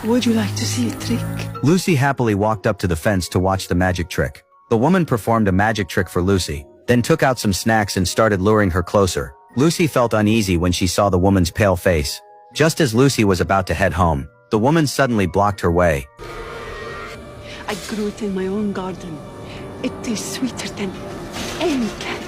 Would you like to see a trick? Lucy happily walked up to the fence to watch the magic trick. The woman performed a magic trick for Lucy, then took out some snacks and started luring her closer. Lucy felt uneasy when she saw the woman's pale face. Just as Lucy was about to head home, the woman suddenly blocked her way. I grew it in my own garden. It is sweeter than any candy.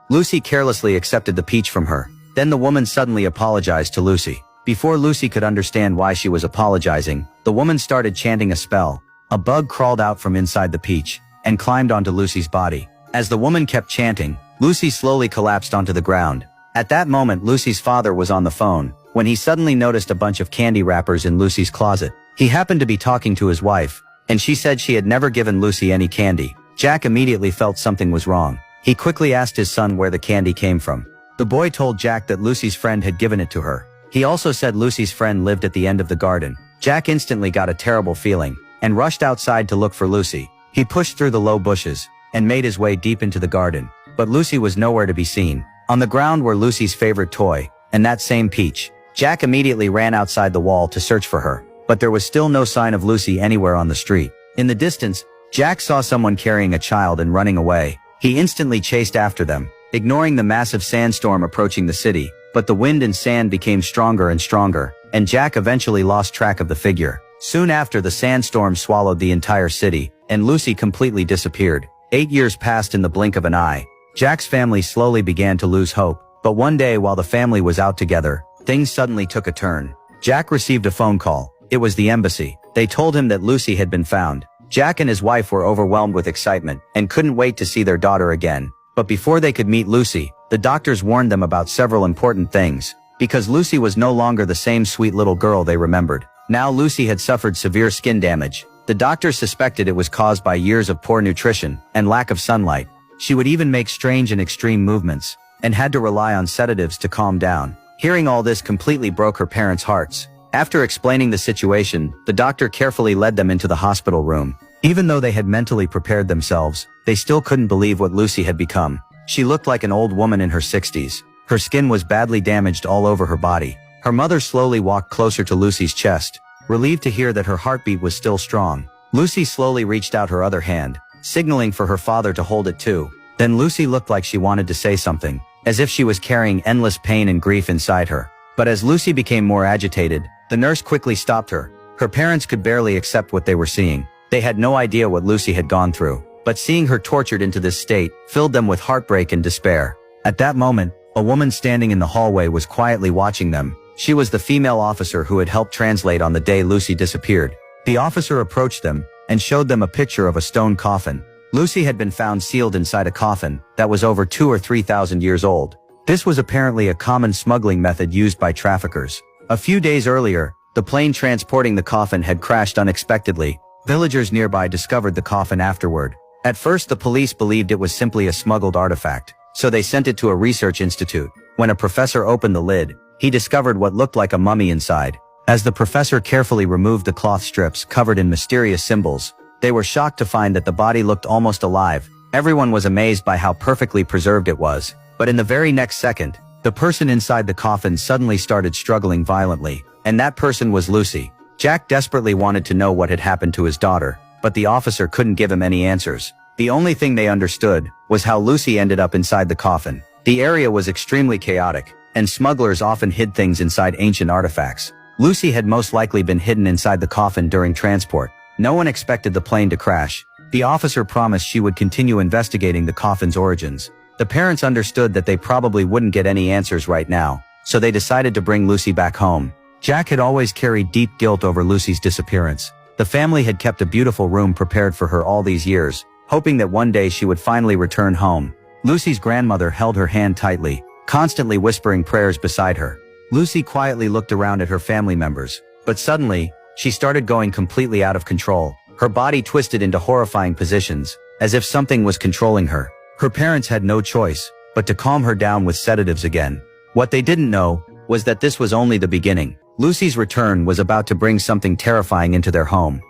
Lucy carelessly accepted the peach from her. Then the woman suddenly apologized to Lucy. Before Lucy could understand why she was apologizing, the woman started chanting a spell. A bug crawled out from inside the peach and climbed onto Lucy's body. As the woman kept chanting, Lucy slowly collapsed onto the ground. At that moment, Lucy's father was on the phone when he suddenly noticed a bunch of candy wrappers in Lucy's closet. He happened to be talking to his wife, and she said she had never given Lucy any candy. Jack immediately felt something was wrong. He quickly asked his son where the candy came from. The boy told Jack that Lucy's friend had given it to her. He also said Lucy's friend lived at the end of the garden. Jack instantly got a terrible feeling and rushed outside to look for Lucy. He pushed through the low bushes and made his way deep into the garden, but Lucy was nowhere to be seen. On the ground were Lucy's favorite toy, and that same peach. Jack immediately ran outside the wall to search for her, but there was still no sign of Lucy anywhere on the street. In the distance, Jack saw someone carrying a child and running away. He instantly chased after them, ignoring the massive sandstorm approaching the city, but the wind and sand became stronger and stronger, and Jack eventually lost track of the figure. Soon after, the sandstorm swallowed the entire city, and Lucy completely disappeared. 8 years passed in the blink of an eye. Jack's family slowly began to lose hope, but one day while the family was out together, things suddenly took a turn. Jack received a phone call. It was the embassy. They told him that Lucy had been found. Jack and his wife were overwhelmed with excitement and couldn't wait to see their daughter again. But before they could meet Lucy, the doctors warned them about several important things, because Lucy was no longer the same sweet little girl they remembered. Now Lucy had suffered severe skin damage. The doctors suspected it was caused by years of poor nutrition and lack of sunlight. She would even make strange and extreme movements, and had to rely on sedatives to calm down. Hearing all this completely broke her parents' hearts. After explaining the situation, the doctor carefully led them into the hospital room. Even though they had mentally prepared themselves, they still couldn't believe what Lucy had become. She looked like an old woman in her 60s. Her skin was badly damaged all over her body. Her mother slowly walked closer to Lucy's chest, relieved to hear that her heartbeat was still strong. Lucy slowly reached out her other hand, signaling for her father to hold it too. Then Lucy looked like she wanted to say something, as if she was carrying endless pain and grief inside her. But as Lucy became more agitated, the nurse quickly stopped her. Her parents could barely accept what they were seeing. They had no idea what Lucy had gone through, but seeing her tortured into this state filled them with heartbreak and despair. At that moment, a woman standing in the hallway was quietly watching them. She was the female officer who had helped translate on the day Lucy disappeared. The officer approached them and showed them a picture of a stone coffin. Lucy had been found sealed inside a coffin that was over 2,000 or 3,000 years old. This was apparently a common smuggling method used by traffickers. A few days earlier, the plane transporting the coffin had crashed unexpectedly. Villagers nearby discovered the coffin afterward. At first, the police believed it was simply a smuggled artifact, so they sent it to a research institute. When a professor opened the lid, he discovered what looked like a mummy inside. As the professor carefully removed the cloth strips covered in mysterious symbols, they were shocked to find that the body looked almost alive. Everyone was amazed by how perfectly preserved it was. But in the very next second, the person inside the coffin suddenly started struggling violently, and that person was Lucy. Jack desperately wanted to know what had happened to his daughter, but the officer couldn't give him any answers. The only thing they understood was how Lucy ended up inside the coffin. The area was extremely chaotic, and smugglers often hid things inside ancient artifacts. Lucy had most likely been hidden inside the coffin during transport. No one expected the plane to crash. The officer promised she would continue investigating the coffin's origins. The parents understood that they probably wouldn't get any answers right now, so they decided to bring Lucy back home. Jack had always carried deep guilt over Lucy's disappearance. The family had kept a beautiful room prepared for her all these years, hoping that one day she would finally return home. Lucy's grandmother held her hand tightly, constantly whispering prayers beside her. Lucy quietly looked around at her family members, but suddenly, she started going completely out of control. Her body twisted into horrifying positions, as if something was controlling her. Her parents had no choice but to calm her down with sedatives again. What they didn't know was that this was only the beginning. Lucy's return was about to bring something terrifying into their home.